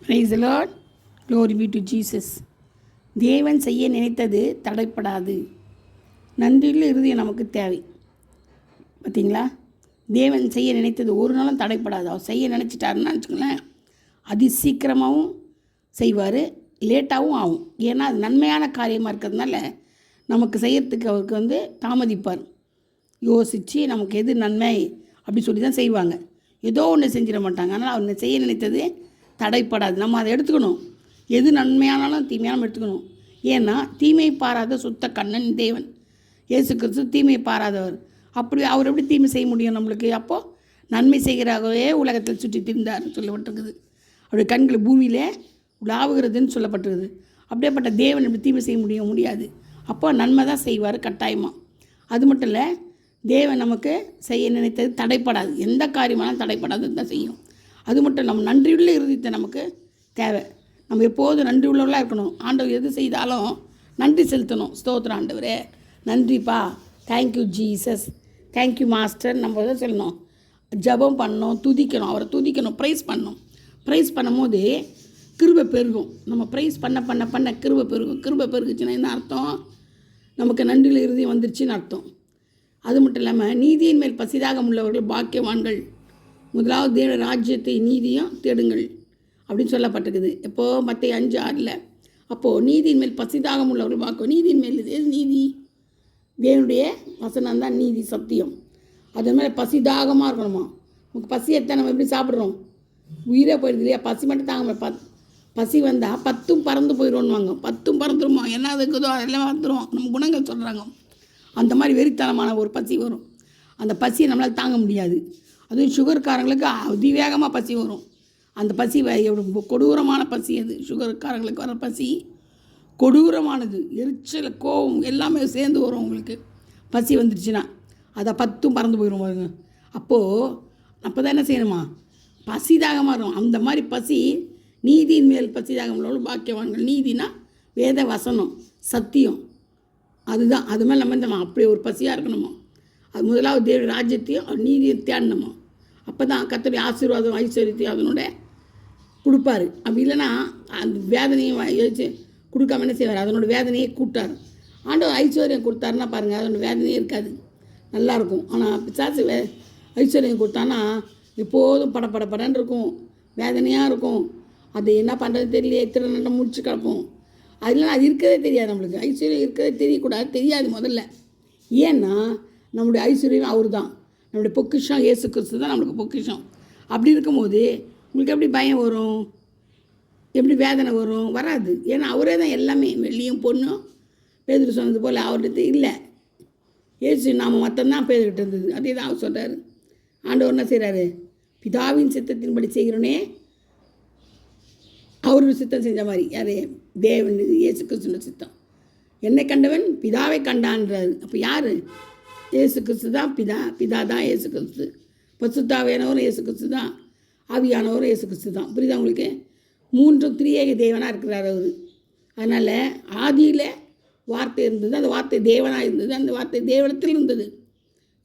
Praise the Lord. Glory B to Jesus. தேவன் செய்ய நினைத்தது தடைப்படாது. நன்றியுள்ள இருதயம் நமக்கு தேவை. பார்த்தீங்களா, தேவன் செய்ய நினைத்தது ஒரு நாளும் தடைப்படாது. அவர் செய்ய நினச்சிட்டாருன்னு வச்சுக்கோங்களேன், அதி சீக்கிரமாகவும் செய்வார், லேட்டாகவும் ஆகும். ஏன்னா அது நன்மையான காரியமாக இருக்கிறதுனால நமக்கு செய்யறதுக்கு அவருக்கு தாமதிப்பார். யோசித்து நமக்கு எது நன்மை அப்படி சொல்லி தான் செய்வாங்க. ஏதோ ஒன்று செஞ்சிட மாட்டாங்க. ஆனால் அவர் செய்ய நினைத்தது தடைப்படாது. நம்ம அதை எடுத்துக்கணும். எது நன்மையானாலும் தீமையானாலும் எடுத்துக்கணும். ஏன்னா தீமை பாராத சுத்த கண்ணன் தேவன். இயேசு கிறிஸ்து தீமை பாராதவர். அப்படி அவர் எப்படி தீமை செய்ய முடியும் நம்மளுக்கு? அப்போது நன்மை செய்கிறாகவே உலகத்தில் சுற்றி திரிந்தார் சொல்லப்பட்டிருக்குது. அவருடைய கண்கள் பூமியிலே உலாவுகிறதுன்னு சொல்லப்பட்டிருக்குது. அப்படியேப்பட்ட தேவன் எப்படி தீமை செய்ய முடியாது. அப்போ நன்மை தான் செய்வார் கட்டாயமாக. அது மட்டும் இல்லை, தேவன் நமக்கு செய்ய நினைத்தது தடைப்படாது. எந்த காரியமானாலும் தடைப்படாது தான் செய்யும். அது மட்டும் நம்ம நன்றியுள்ள இருதயத்தை நமக்கு தேவை. நம்ம எப்போதும் நன்றி உள்ளவர்களாக இருக்கணும். ஆண்டவர் எது செய்தாலும் நன்றி செலுத்தணும். ஸ்தோத்திரம் ஆண்டவரே, நன்றிப்பா, தேங்க்யூ ஜீசஸ், தேங்க்யூ மாஸ்டர் நம்ம தான் சொல்லணும். ஜெபம் பண்ணணும், துதிக்கணும், அவரை துதிக்கணும், ப்ரைஸ் பண்ணணும். ப்ரைஸ் பண்ணும் போது கிருபை பெருகும். நம்ம ப்ரைஸ் பண்ண பண்ண பண்ண கிருபை பெருகும். கிருபை பெருகுச்சுன்னா என்ன அர்த்தம்? நமக்கு நன்றியில் இருதயம் வந்துருச்சுன்னு அர்த்தம். அது மட்டும் இல்லாமல் நீதியின் மேல் பசிதாகம் உள்ளவர்கள் பாக்கியவான்கள். முதலாவது தேவ ராஜ்யத்தை நீதியும் தேடுங்கள் அப்படின்னு சொல்லப்பட்டிருக்குது. எப்போது மத்தேயு 5:6. அப்போது நீதியின் மேல் பசிதாகம் உள்ளவர்கள் பாக்கியம். நீதியின் மேல் எது நீதி? தேவனுடைய வசனம் தான் நீதி, சத்தியம். அது மேலே பசிதாகமாக இருக்கணுமா? நமக்கு பசி எடுத்தால் நம்ம எப்படி சாப்பிட்றோம்? உயிரே போயிடுது இல்லையா? பசி மட்டும் தாங்க. பசி வந்தால் 10 பறந்து போயிடுவோன்னுவாங்க. 10 பறந்துருமா? என்ன இருக்குதோ அதெல்லாம் வந்துடும். நம்ம குணங்கள் சொல்கிறாங்க. அந்த மாதிரி வெறித்தனமான ஒரு பசி வரும். அந்த பசியை நம்மளால் தாங்க முடியாது. அதுவும் சுகர்காரங்களுக்கு அதிவேகமாக பசி வரும். அந்த பசி எவ்வளோ கொடூரமான பசி அது. சுகர்காரங்களுக்கு வர பசி கொடூரமானது. எரிச்சல், கோவம் எல்லாமே சேர்ந்து வரும் உங்களுக்கு. பசி வந்துடுச்சுன்னா அதை 10 பறந்து போயிடும் பாருங்க. அப்போ தான் என்ன செய்யணுமா? பசிதாகமாக இருக்கும். அந்த மாதிரி பசி நீதியின் மேல் பசிதாகம் உள்ளவங்க பாக்கியவான்கள். நீதினா வேத வசனம், சத்தியம். அதுதான். அது மேலே நம்ம அப்படி ஒரு பசியாக இருக்கணுமா? அது முதலாவது தேவ ராஜ்யத்தையும் நீதியை தேடணுமா? அப்போ தான் கர்த்தருடைய ஆசீர்வாதம் ஐஸ்வர்யத்தையும் அதனோட கொடுப்பாரு. அப்படி இல்லைன்னா அந்த வேதனையும் கொடுக்காம என்ன செய்வார்? அதனோட வேதனையை கூட்டார். ஆண்டவர் ஐஸ்வர்யம் கொடுத்தாருன்னா பாருங்கள், அதனோட வேதனையே இருக்காது, நல்லாயிருக்கும். ஆனால் பிசாசு ஐஸ்வர்யம் கொடுத்தான்னா எப்போதும் படன்னு இருக்கும், வேதனையாக இருக்கும். அது என்ன பண்ணுறது தெரியல, எத்தனை நேரம் முடிச்சு கிடப்போம். அதெல்லாம் அது இருக்கதே தெரியாது நம்மளுக்கு. ஐஸ்வர்யம் இருக்கதே தெரியக்கூடாது, தெரியாது முதல்ல. ஏன்னா நம்மளுடைய ஐஸ்வர்யம் அவர் தான். நம்மளுடைய பொக்கிஷம் இயேசு கிறிஸ்து தான் நம்மளுக்கு பொக்கிஷம். அப்படி இருக்கும்போது உங்களுக்கு எப்படி பயம் வரும்? எப்படி வேதனை வரும்? வராது. ஏன்னா அவரே தான் எல்லாமே. வெள்ளியும் பொண்ணும் பேதுரு சொன்னது போல் அவர்கிட்ட இல்லை. இயேசு நாம மற்றம்தான் பேதுகிட்ட இருந்தது. அதே தான் அவர் சொல்கிறார். ஆண்டவர் என்ன செய்கிறாரு? பிதாவின் சித்தத்தின்படி செய்கிறோனே, அவரு சித்தம் செஞ்ச மாதிரி. யார்? தேவன், இயேசு கிறிஸ்துவோட சித்தம். என்னை கண்டவன் பிதாவை கண்டான்றாரு. அப்போ யார்? இயேசு கிறிஸ்து தான் பிதா. பிதா தான் இயேசு கிறிஸ்து. பசுத்தாவியானவரும் இயேசு கிறிஸ்து தான். ஆவியானவரும் இயேசு கிறிஸ்து தான். புரியுதா உங்களுக்கு? 3 திரியேக தேவனாக இருக்கிறார் அவர். அதனால் ஆதியில் வார்த்தை இருந்தது, அந்த வார்த்தை தேவனாக இருந்தது, அந்த வார்த்தை தேவனத்தில் இருந்தது.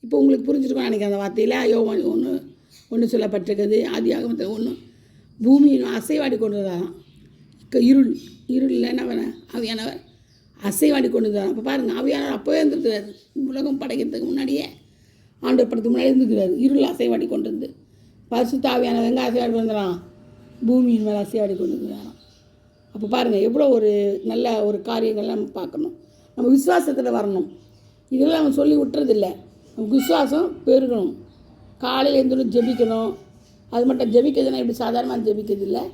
இப்போ உங்களுக்கு புரிஞ்சுருக்கோம் நினைக்கிறேன். அந்த வார்த்தையில் யோவான் 1 சொல்லப்பட்டிருக்குது. ஆதியாகமத்தில் 1 பூமியின் அசைவாடி கொண்டதான். இருளில் என்ன ஆவியானவர் அசைவாடி கொண்டு தான். அப்போ பாருங்கள், ஆவியானவர் அப்போவே இருந்துருக்கிறார். உலகம் படைக்கிறதுக்கு முன்னாடியே, ஆண்டவர் படத்துக்கு முன்னாடி இருந்துக்கிறார். இருள் அசைவாடி கொண்டு வந்து பரிசுத்த ஆவியானவர் எங்கே அசைவாடி கொண்டு வந்துடான்? பூமியின் மேலே அசைவாடி கொண்டு வந்துடான். அப்போ பாருங்கள், எவ்வளோ ஒரு நல்ல ஒரு காரியங்கள்லாம் நம்ம பார்க்கணும். நம்ம விசுவாசத்தில் வரணும். இதெல்லாம் நம்ம சொல்லி விட்டுறதில்லை. நமக்கு விசுவாசம் பெருகணும். காலையில் எழுந்தோன்னு ஜெபிக்கணும். அது மட்டும் ஜெபிக்கிறதுனா இப்படி சாதாரணமாக ஜெபிக்கிறது இல்லை.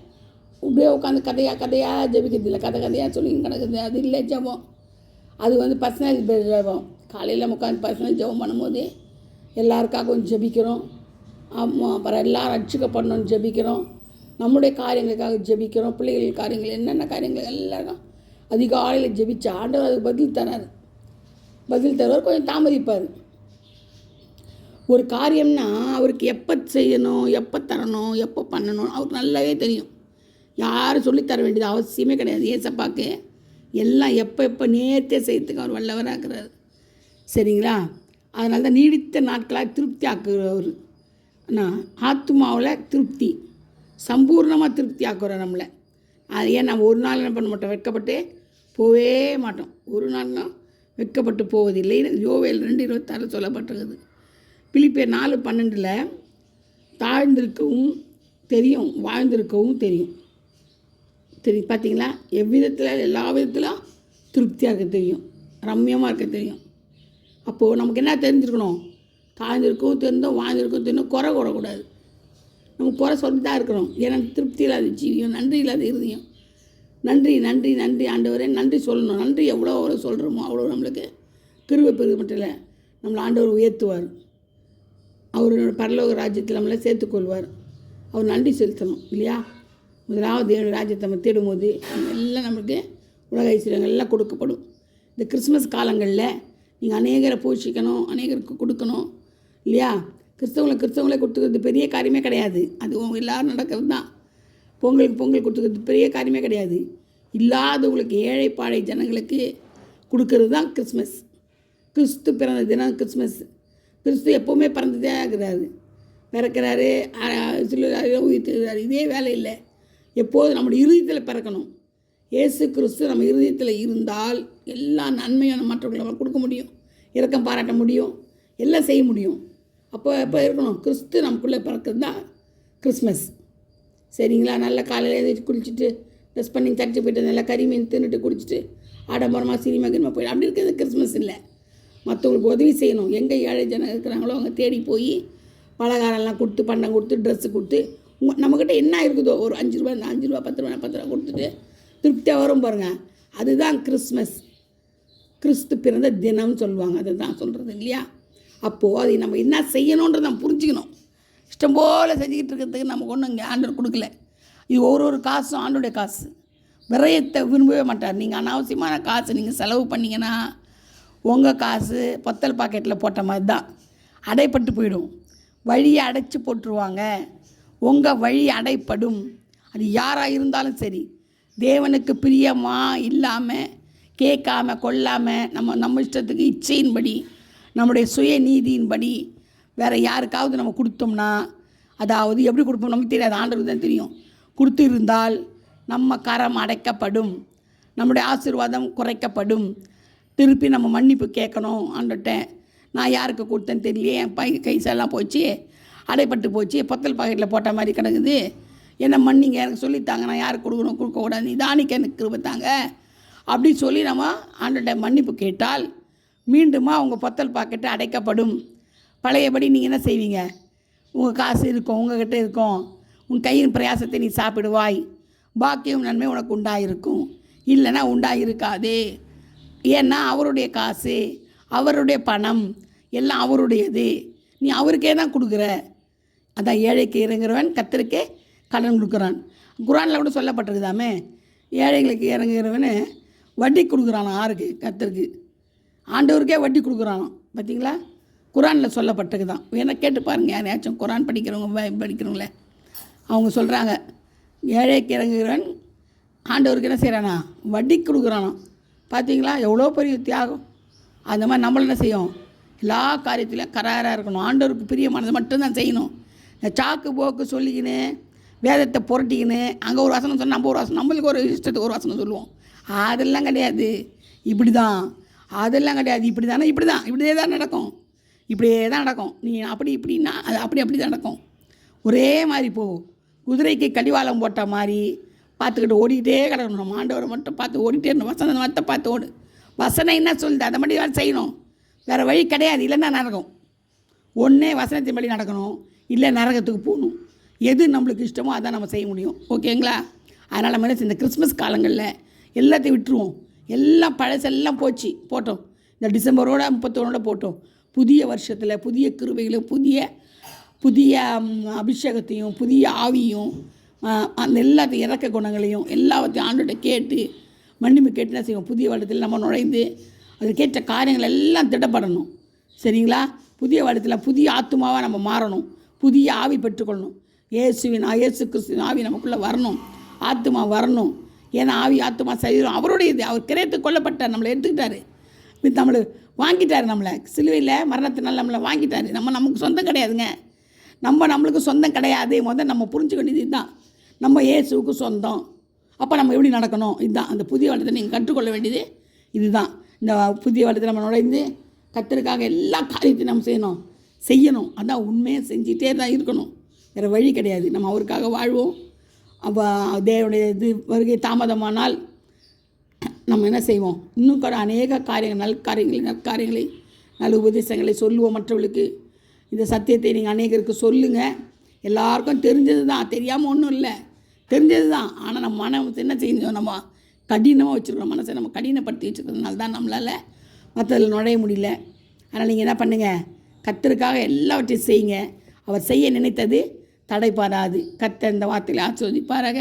இப்படியே உட்காந்து கதையாக ஜெபிக்கிறது இல்லை. கதையாக சொல்லி கிடக்குது. அது இல்லை ஜெபம். அது பர்சனல் ஜெபம். காலையில் உட்காந்து பர்சனல் ஜெபம் பண்ணும்போது எல்லாருக்காகவும் ஜெபிக்கிறோம். அப்புறம் எல்லோரும் ரட்சிக்கப்படணும்னு ஜெபிக்கிறோம். நம்முடைய காரியங்களுக்காக ஜெபிக்கிறோம். பிள்ளைகள் காரியங்கள், என்னென்ன காரியங்கள் எல்லாம் அதிகாலையில் ஜெபிச்சா ஆண்டவர் அதுக்கு பதில் தருவார். கொஞ்சம் தாமதிப்பார். ஒரு காரியம்னா அவருக்கு எப்போ செய்யணும், எப்போ தரணும், எப்போ பண்ணணும் அவருக்கு நல்லாவே தெரியும். யாரும் சொல்லித்தர வேண்டியது அவசியமே கிடையாது. ஏசப்பாக்கு எல்லாம் எப்போ நேர்த்தே செய்யறதுக்கு அவர் வல்லவராக இருக்கிறார். சரிங்களா? அதனால தான் நீடித்த நாட்களாக திருப்தி ஆக்குறவர். ஆனால் ஆத்மாவில் திருப்தி, சம்பூர்ணமாக திருப்தி ஆக்குறோம் நம்மளை. அது ஏன் நம்ம ஒரு நாள் என்ன பண்ண மாட்டோம், வெட்கப்பட்டு போவே மாட்டோம். ஒரு நாள்லாம் வெட்கப்பட்டு போவதில்லை. யோவேல் 2:26 சொல்லப்பட்டிருக்குது. பிலிப்பியர் 4:12 தாழ்ந்திருக்கவும் தெரியும், வாழ்ந்திருக்கவும் தெரியும். பார்த்தீங்களா, எவ்விதத்தில் எல்லா விதத்திலும் திருப்தியாக இருக்க தெரியும், ரம்யமாக இருக்க தெரியும். அப்போது நமக்கு என்ன தெரிஞ்சிருக்கணும், தாழ்ந்திருக்கவும் தெரிந்தோம், வாழ்ந்திருக்கவும் தெரியும். குறை கூடக்கூடாது. நம்ம குறை சொல்லி தான் இருக்கிறோம். ஏன்னா திருப்தி இல்லாத ஜீவியம், நன்றி இல்லாத இருதயம். நன்றி நன்றி நன்றி ஆண்டவரே, நன்றி சொல்லணும். நன்றி எவ்வளோ சொல்கிறோமோ அவ்வளோ நம்மளுக்கு கிருபை பெருகு மட்டும் இல்லை, நம்மளை ஆண்டவர் உயர்த்துவார். அவரோட பரலோக ராஜ்யத்தில் நம்மளை சேர்த்துக்கொள்வார். அவர் நன்றி செலுத்தணும் இல்லையா? முதலாவது தேவ ராஜ்யத்தை நம்ம தேடும்போது எல்லாம் நம்மளுக்கு உலக ஐஸ்வர்யங்கள் எல்லாம் கொடுக்கப்படும். இந்த கிறிஸ்மஸ் காலங்களில் நீங்கள் அநேகரை போஷிக்கணும், அநேகருக்கு கொடுக்கணும் இல்லையா? கிறிஸ்தவங்களை கொடுத்துக்கிறது பெரிய காரியமே கிடையாது. அது எல்லோரும் நடக்கிறது தான். பொங்கல் கொடுத்துக்கிறது பெரிய காரியமே கிடையாது. இல்லாதவங்களுக்கு, ஏழை பாழை ஜனங்களுக்கு கொடுக்கறது தான் கிறிஸ்மஸ். கிறிஸ்து பிறந்த தினம் கிறிஸ்மஸ். கிறிஸ்து எப்போவுமே பிறந்ததே இருக்கிறாரு, பிறக்கிறாரு, உயிர்த்துறாரு. இதே வேலை இல்லை. எப்போதும் நம்முடைய இருதயத்தில் பிறக்கணும். இயேசு கிறிஸ்து நம்ம இருதயத்தில் இருந்தால் எல்லா நன்மையும் மற்றவங்களை நம்ம கொடுக்க முடியும், இரக்கம் பாராட்ட முடியும், எல்லாம் செய்ய முடியும். அப்போ எப்போ இருக்கணும், கிறிஸ்து நமக்குள்ளே பிறக்கிறது தான் கிறிஸ்மஸ். சரிங்களா? நல்லா காலையில் எழுந்திரிச்சு குளிச்சுட்டு ட்ரெஸ் பண்ணி தட்டு போய்ட்டு நல்லா கறி மீன் தின்னுட்டு குடிச்சிட்டு ஆடம்பரமாக சினிமா போய்ட்டு அப்படி இருக்கிறது கிறிஸ்மஸ் இல்லை. மற்றவங்களுக்கு உதவி செய்யணும். எங்கே ஏழை ஜனம் இருக்கிறாங்களோ அவங்க தேடி போய் பலகாரம்லாம் கொடுத்து, பண்டம் கொடுத்து, ட்ரெஸ்ஸு கொடுத்து, நம்மக்கிட்ட என்ன இருக்குதோ ஒரு 5 ரூபா, 5 ரூபா, 10 ரூபா, 10 ரூபா கொடுத்துட்டு திருப்தியாக வரும் பாருங்கள். அதுதான் கிறிஸ்மஸ். கிறிஸ்து பிறந்த தினம்னு சொல்லுவாங்க. அதை தான் சொல்கிறது இல்லையா? அப்போது அதை நம்ம என்ன செய்யணுன்றதை நம்ம புரிஞ்சுக்கணும். இஷ்டம் போல் செஞ்சுக்கிட்டு இருக்கிறதுக்கு நமக்கு ஒன்றும் இங்கே ஆண்டவர் கொடுக்கல. இது ஒரு காசும் ஆண்டோடைய காசு. விரயத்தை விரும்பவே மாட்டார். நீங்கள் அனாவசியமான காசு நீங்கள் செலவு பண்ணிங்கன்னா உங்கள் காசு பொத்தல் பாக்கெட்டில் போட்ட மாதிரி தான் அடைப்பட்டு போயிடும். வழியை அடைச்சி போட்டுருவாங்க. உங்கள் வழி அடைப்படும். அது யாராக இருந்தாலும் சரி, தேவனுக்கு பிரியமாக இல்லாமல், கேட்காம கொள்ளாமல், நம்ம இஷ்டத்துக்கு இச்சையின்படி, நம்முடைய சுய நீதியின்படி வேறு யாருக்காவது நம்ம கொடுத்தோம்னா, அதாவது எப்படி கொடுப்போம் நமக்கு தெரியாது, ஆண்டவருக்கு தான் தெரியும். கொடுத்து இருந்தால் நம்ம கரம் அடைக்கப்படும், நம்முடைய ஆசீர்வாதம் குறைக்கப்படும். திருப்பி நம்ம மன்னிப்பு கேட்கணும். ஆண்டவர்கிட்ட நான் யாருக்கு கொடுத்தேன்னு தெரியலையே, என் கைசெல்லாம் போச்சு, அடைப்பட்டு போச்சு, பொத்தல் பாக்கெட்டில் போட்ட மாதிரி கிடக்குது, என்ன மன்னிங்க, எனக்கு சொல்லித்தாங்க, நான் யாருக்கு கொடுக்கணும் கொடுக்கக்கூடாது, நிதானிக்க எனக்கு கிருபைத்தாங்க அப்படின்னு சொல்லி நம்ம ஆண்டவர்கிட்ட மன்னிப்பு கேட்டால் மீண்டுமா உங்கள் பொத்தல் பாக்கெட்டு அடைக்கப்படும். பழையபடி நீங்கள் என்ன செய்வீங்க, உங்கள் காசு இருக்கும், உங்கள்கிட்ட இருக்கும், உன் கையின் பிரயாசத்தை நீ சாப்பிடுவாய், பாக்கியம் நன்மை உனக்கு உண்டாயிருக்கும். இல்லைன்னா உண்டாயிருக்காதே. ஏன்னா அவருடைய காசு, அவருடைய பணம் எல்லாம் அவருடையது. நீ அவருக்கே தான் கொடுக்குற. அதான் ஏழைக்கு இறங்குறவன் கர்த்தருக்கே கடன் கொடுக்குறான். குரானில் கூட சொல்லப்பட்டிருக்குதாமே, ஏழைகளுக்கு இறங்குறவன் வட்டி கொடுக்குறானா யாருக்கு, கர்த்தருக்கு. ஆண்டவருக்கே வட்டி கொடுக்குறானோ. பார்த்தீங்களா? குரானில் சொல்லப்பட்டது தான். வேணால் கேட்டு பாருங்கள், யாரையாச்சும் குரான் படிக்கிறவங்களே அவங்க சொல்கிறாங்க, ஏழைக்கு இறங்குகிறவன் ஆண்டவருக்கு என்ன செய்கிறானா, வட்டி கொடுக்குறானோ. பார்த்தீங்களா எவ்வளோ பெரிய தியாகம். அந்த மாதிரி நம்மளும் என்ன செய்யும், எல்லா காரியத்திலையும் கராராக இருக்கணும். ஆண்டவருக்கு பிரியமானதை மட்டும்தான் செய்யணும். இந்த சாக்கு போக்கு சொல்லிக்கின்னு வேதத்தை புரட்டிக்கின்னு அங்கே ஒரு வசனம் சொன்னால் நம்ம ஒரு வசனம், நம்மளுக்கு ஒரு இஷ்டத்துக்கு ஒரு வசனம் சொல்லுவோம். அதெல்லாம் கிடையாது. இப்படி தான், அதெல்லாம் கிடையாது. இப்படி தானே, இப்படியே தான் நடக்கும், இப்படியே தான் நடக்கும். நீ அப்படி இப்படின்னா அது அப்படி தான் நடக்கும். ஒரே மாதிரி போகும். குதிரைக்கு கடிவாளம் போட்ட மாதிரி பார்த்துக்கிட்டு ஓடிக்கிட்டே கிடக்கணும். நம்ம ஆண்டவரை மட்டும் பார்த்து ஓடிட்டே இருக்கணும். வசனம் மட்டும் பார்த்து ஓடு. வசனம் என்ன சொல்லுது அதை மட்டும் தான் செய்யணும். வேறு வழி கிடையாது. இல்லைன்னா நரகம். ஒன்றே வசனத்தின் படி நடக்கணும், இல்லை நரகத்துக்கு போகணும். எது நம்மளுக்கு இஷ்டமோ அதான் நம்ம செய்ய முடியும். ஓகேங்களா? அதனால் நம்ம என்ன, இந்த கிறிஸ்மஸ் காலங்களில் எல்லாத்தையும் விட்டுருவோம். எல்லாம் பழசெல்லாம் போட்டோம். இந்த டிசம்பரோட 31 போட்டோம். புதிய வருஷத்தில் புதிய கிருபைகளும் புதிய அபிஷேகத்தையும் புதிய ஆவியும் அந்த எல்லாத்தையும் இறக்க குணங்களையும் எல்லாத்தையும் ஆண்டோட கேட்டு மன்னிப்பு கேட்டு என்ன செய்வோம், புதிய வருடத்தில் நம்ம நுழைந்து அது கேட்ட காரியங்கள் எல்லாம் திடப்படணும். சரிங்களா? புதிய வருடத்தில் புதிய ஆத்துமாவாக நம்ம மாறணும். புதிய ஆவி பெற்றுக்கொள்ளணும். இயேசு கிறிஸ்துவின் ஆவி நமக்குள்ளே வரணும், ஆத்துமா வரணும். ஏன்னா ஆவி ஆத்துமா சரீரம் அவருடையது. அவர் கிரயத்து கொல்லப்பட்டார், நம்மளை எடுத்துக்கிட்டாரு, நம்மளை வாங்கிட்டார். நம்மளை சிலுவையில் மரணத்தினால் நம்மளை வாங்கிட்டார். நமக்கு சொந்தம் கிடையாதுங்க. நம்மளுக்கு சொந்தம் கிடையாது. முதல்ல நம்ம புரிஞ்சுக்க வேண்டியது தான். நம்ம இயேசுவுக்கு சொந்தம். அப்போ நம்ம எப்படி நடக்கணும்? இதுதான் அந்த புதிய வாழ்த்தை நீங்கள் கற்றுக்கொள்ள வேண்டியது இதுதான். இந்த புதிய வாழ்த்தை நம்ம நுழைந்து கர்த்தருக்காக எல்லா காரியத்தையும் நம்ம செய்யணும். அதான் உண்மையாக செஞ்சிட்டே தான் இருக்கணும். வேறு வழி கிடையாது. நம்ம அவருக்காக வாழ்வோம். அப்போ தேவனுடைய இது வருகை தாமதமானால் நம்ம என்ன செய்வோம்? இன்னும் கூட அநேக காரியங்கள், நற்காரியங்களை, நல்ல உபதேசங்களை சொல்லுவோம் மற்றவர்களுக்கு. இந்த சத்தியத்தை நீங்கள் அநேகருக்கு சொல்லுங்கள். எல்லாருக்கும் தெரிஞ்சது தான், தெரியாமல் ஒன்றும் இல்லை, தெரிஞ்சது தான். ஆனால் நம்ம மனம் என்ன செய்யணும்? நம்ம கடினமாக வச்சுருக்கோம். மனசை நம்ம கடினப்படுத்தி வச்சுருக்கிறதுனால தான் நம்மளால் மற்றதில் நுழைய முடியல. அதனால் நீங்கள் என்ன பண்ணுங்கள்? கர்த்தருக்காக எல்லாவற்றையும் செய்யுங்க. அவர் செய்ய நினைத்தது தடைபாராது. கர்த்தர் இந்த வார்த்தையில் ஆசீர்வதிப்பாராக.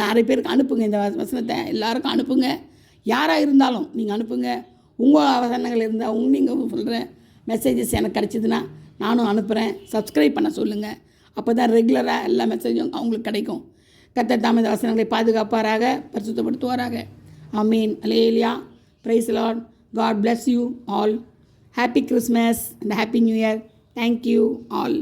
நிறைய பேருக்கு அனுப்புங்க. இந்த வசனத்தை எல்லாருக்கும் அனுப்புங்க. யாராக இருந்தாலும் நீங்கள் அனுப்புங்க. உங்கள் வசனங்கள் இருந்தால் நீங்கள் சொல்கிற மெசேஜஸ் எனக்கு கிடச்சிதுன்னா நானும் அனுப்புகிறேன். சப்ஸ்கிரைப் பண்ண சொல்லுங்கள். அப்போ தான் ரெகுலராக எல்லா மெசேஜும் அவங்களுக்கு கிடைக்கும். கர்த்தர் தாமே இந்த வசனங்களை பாதுகாப்பாராக, பரிசுத்தப்படுத்துவாராக. ஆமீன். அல்லேலூயா. Praise lord. God bless you all. Happy Christmas and Happy New Year. Thank you all.